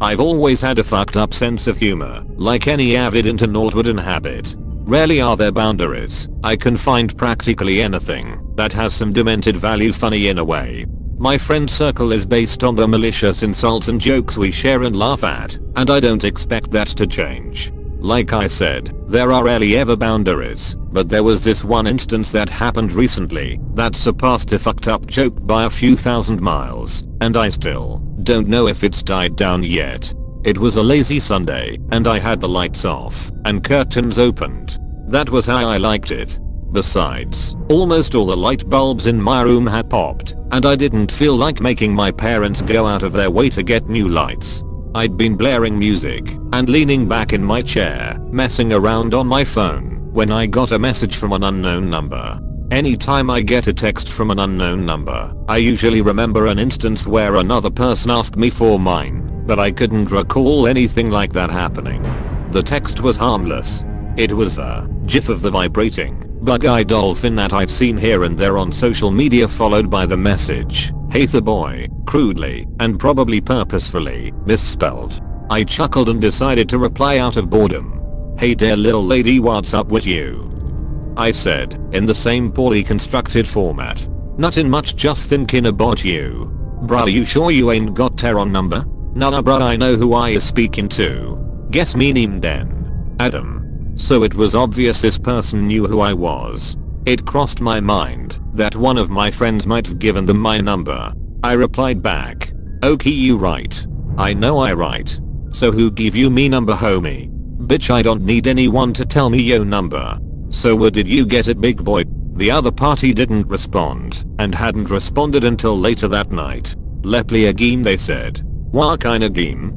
I've always had a fucked up sense of humor, like any avid internaut would inhabit. Rarely are there boundaries. I can find practically anything that has some demented value funny in a way. My friend circle is based on the malicious insults and jokes we share and laugh at, and I don't expect that to change. Like I said, there are rarely ever boundaries, but there was this one instance that happened recently that surpassed a fucked up joke by a few thousand miles, and I still don't know if it's died down yet. It was a lazy Sunday, and I had the lights off and curtains opened. That was how I liked it. Besides, almost all the light bulbs in my room had popped, and I didn't feel like making my parents go out of their way to get new lights. I'd been blaring music and leaning back in my chair, messing around on my phone, when I got a message from an unknown number. Anytime I get a text from an unknown number, I usually remember an instance where another person asked me for mine, but I couldn't recall anything like that happening. The text was harmless. It was a gif of the vibrating, bug-eyed dolphin that I've seen here and there on social media, followed by the message, "Hey the boy," crudely, and probably purposefully, misspelled. I chuckled and decided to reply out of boredom. "Hey there little lady, what's up with you?" I said, in the same poorly constructed format. "Nothing much, just thinking about you." "Bruh, you sure you ain't got Terron number?" "Nah bruh, I know who I is speaking to." "Guess me name then." "Adam." So it was obvious this person knew who I was. It crossed my mind that one of my friends might have given them my number. I replied back, "Okay, you right. I know I right. So who give you me number, homie? Bitch, I don't need anyone to tell me yo number." "So where did you get it, big boy?" The other party didn't respond, and hadn't responded until later that night. "Let's play a game," they said. "What kind of game?"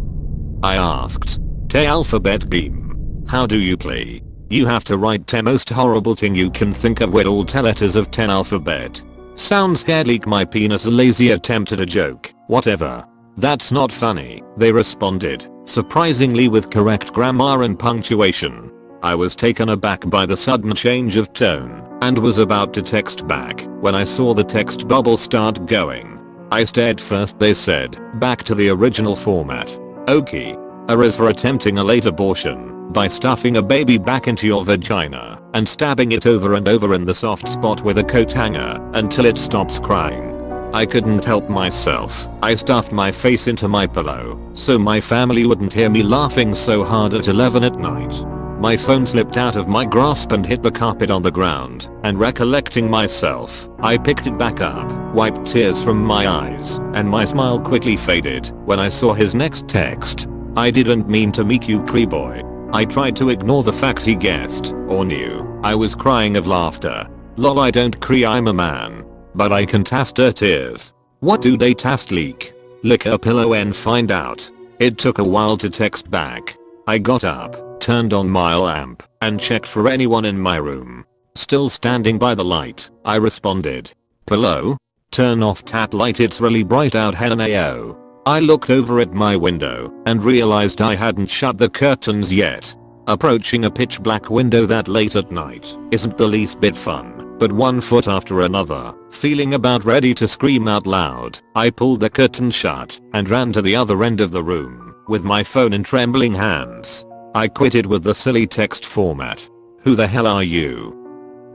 I asked. "T alphabet game." "How do you play?" "You have to write 10 most horrible thing you can think of with all 10 letters of 10 alphabet." "Sounds head leak my penis." A lazy attempt at a joke. "Whatever. That's not funny," they responded, surprisingly with correct grammar and punctuation. I was taken aback by the sudden change of tone and was about to text back when I saw the text bubble start going. I stared first, they said, back to the original format. "Okay. A is for attempting a late abortion by stuffing a baby back into your vagina and stabbing it over and over in the soft spot with a coat hanger until it stops crying." I couldn't help myself. I stuffed my face into my pillow so my family wouldn't hear me laughing so hard at 11 at night. My phone slipped out of my grasp and hit the carpet on the ground, and recollecting myself, I picked it back up, wiped tears from my eyes, and my smile quickly faded when I saw his next text. "I didn't mean to make you cry, boy." I tried to ignore the fact he guessed, or knew, I was crying of laughter. "Lol, I don't cry, I'm a man. But I can taster tears." "What do they taste leak?" "Lick a pillow and find out." It took a while to text back. I got up, turned on my lamp, and checked for anyone in my room. Still standing by the light, I responded. "Pillow? Turn off that light, it's really bright out, hello." I looked over at my window and realized I hadn't shut the curtains yet. Approaching a pitch black window that late at night isn't the least bit fun, but one foot after another, feeling about ready to scream out loud, I pulled the curtain shut and ran to the other end of the room with my phone in trembling hands. I quitted with the silly text format. "Who the hell are you?"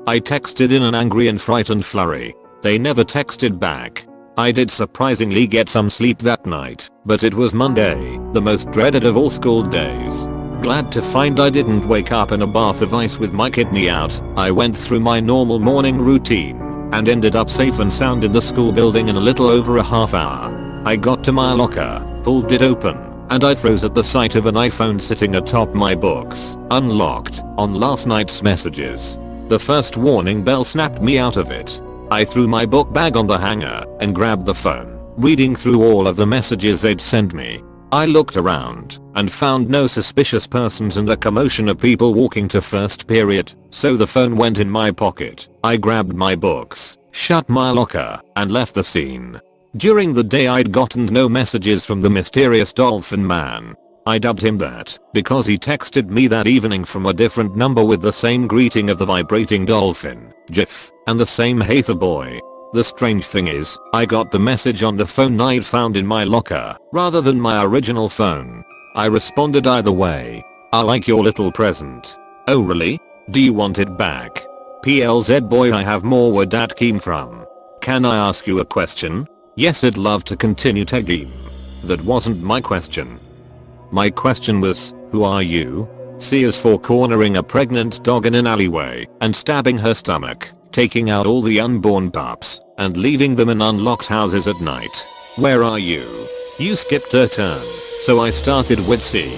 I texted in an angry and frightened flurry. They never texted back. I did surprisingly get some sleep that night, but it was Monday, the most dreaded of all school days. Glad to find I didn't wake up in a bath of ice with my kidney out. I went through my normal morning routine and ended up safe and sound in the school building in a little over a half hour. I got to my locker, pulled it open, and I froze at the sight of an iPhone sitting atop my books, unlocked, on last night's messages. The first warning bell snapped me out of it. I threw my book bag on the hanger and grabbed the phone, reading through all of the messages they'd sent me. I looked around and found no suspicious persons in the commotion of people walking to first period, so the phone went in my pocket. I grabbed my books, shut my locker, and left the scene. During the day I'd gotten no messages from the mysterious Dolphin man. I dubbed him that because he texted me that evening from a different number with the same greeting of the vibrating dolphin, GIF, and the same "Hey the boy." The strange thing is, I got the message on the phone I'd found in my locker, rather than my original phone. I responded either way. I like your little present. Oh really? Do you want it back? PLZ boy, I have more where that came from. Can I ask you a question? Yes, I'd love to continue Tegim. That wasn't my question. My question was, who are you? C is for cornering a pregnant dog in an alleyway and stabbing her stomach, taking out all the unborn pups, and leaving them in unlocked houses at night. Where are you? You skipped a turn, so I started with C.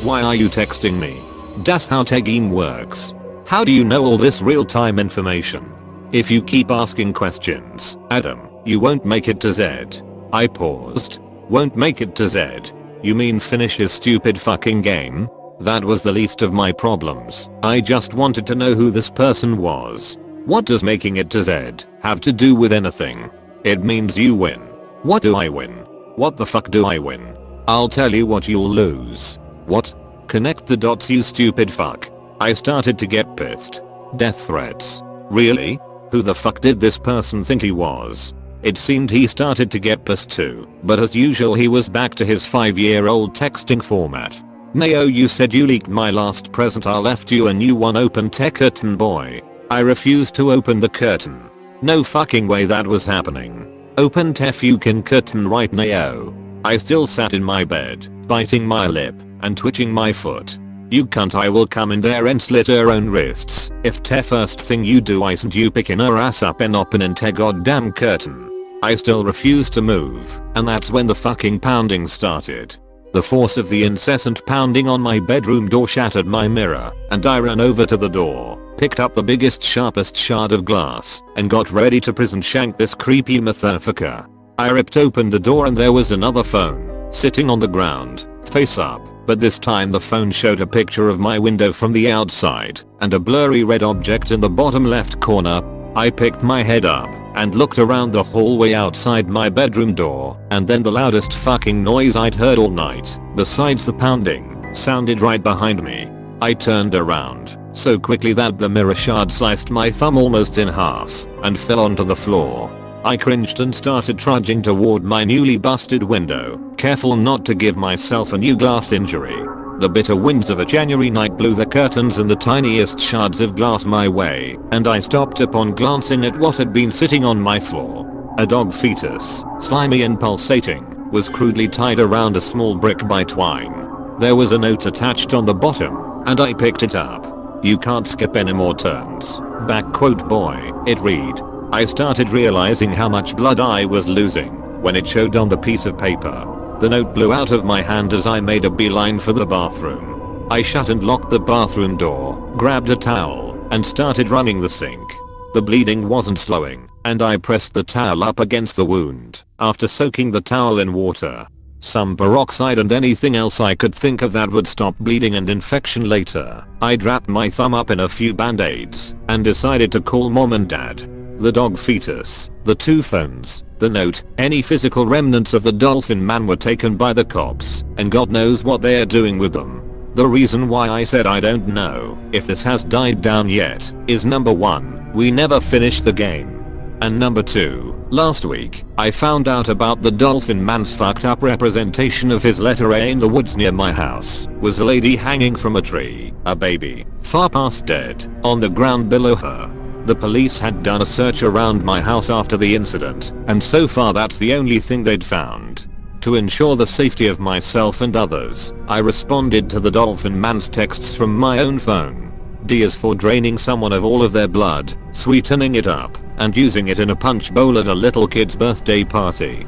Why are you texting me? That's how Tegim works. How do you know all this real-time information? If you keep asking questions, Adam, you won't make it to Z. I paused. Won't make it to Z? You mean finish his stupid fucking game? That was the least of my problems. I just wanted to know who this person was. What does making it to Z have to do with anything? It means you win. What do I win? What the fuck do I win? I'll tell you what you'll lose. What? Connect the dots, you stupid fuck. I started to get pissed. Death threats. Really? Who the fuck did this person think he was? It seemed he started to get pissed too, but as usual he was back to his 5-year-old texting format. Mayo, you said you leaked my last present, I left you a new one, open tech curtain boy. I refused to open the curtain. No fucking way that was happening. Open tef you can curtain right now. I still sat in my bed, biting my lip, and twitching my foot. You cunt, I will come in there and slit her own wrists if te first thing you do isn't you picking her ass up and open te goddamn curtain. I still refused to move, and that's when the fucking pounding started. The force of the incessant pounding on my bedroom door shattered my mirror, and I ran over to the door, picked up the biggest sharpest shard of glass, and got ready to prison shank this creepy motherfucker. I ripped open the door and there was another phone, sitting on the ground, face up, but this time the phone showed a picture of my window from the outside, and a blurry red object in the bottom left corner. I picked my head up and looked around the hallway outside my bedroom door, and then the loudest fucking noise I'd heard all night, besides the pounding, sounded right behind me. I turned around so quickly that the mirror shard sliced my thumb almost in half and fell onto the floor. I cringed and started trudging toward my newly busted window, careful not to give myself a new glass injury. The bitter winds of a January night blew the curtains and the tiniest shards of glass my way, and I stopped upon glancing at what had been sitting on my floor. A dog fetus, slimy and pulsating, was crudely tied around a small brick by twine. There was a note attached on the bottom, and I picked it up. You can't skip any more turns. Backquote boy, it read. I started realizing how much blood I was losing when it showed on the piece of paper. The note blew out of my hand as I made a beeline for the bathroom. I shut and locked the bathroom door, grabbed a towel, and started running the sink. The bleeding wasn't slowing, and I pressed the towel up against the wound, after soaking the towel in water. Some peroxide and anything else I could think of that would stop bleeding and infection later. I wrapped my thumb up in a few band-aids, and decided to call mom and dad. The dog fetus, the 2 phones, the note, any physical remnants of the Dolphin man were taken by the cops, and God knows what they're doing with them. The reason why I said I don't know if this has died down yet is number 1, we never finished the game. And number 2, last week, I found out about the Dolphin man's fucked up representation of his letter A in the woods near my house was a lady hanging from a tree, a baby, far past dead, on the ground below her. The police had done a search around my house after the incident, and so far that's the only thing they'd found. To ensure the safety of myself and others, I responded to the Dolphin man's texts from my own phone. D is for draining someone of all of their blood, sweetening it up, and using it in a punch bowl at a little kid's birthday party.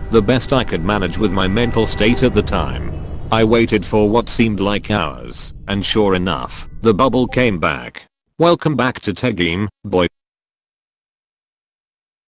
The best I could manage with my mental state at the time. I waited for what seemed like hours, and sure enough, the bubble came back. Welcome back to Tegim, boy.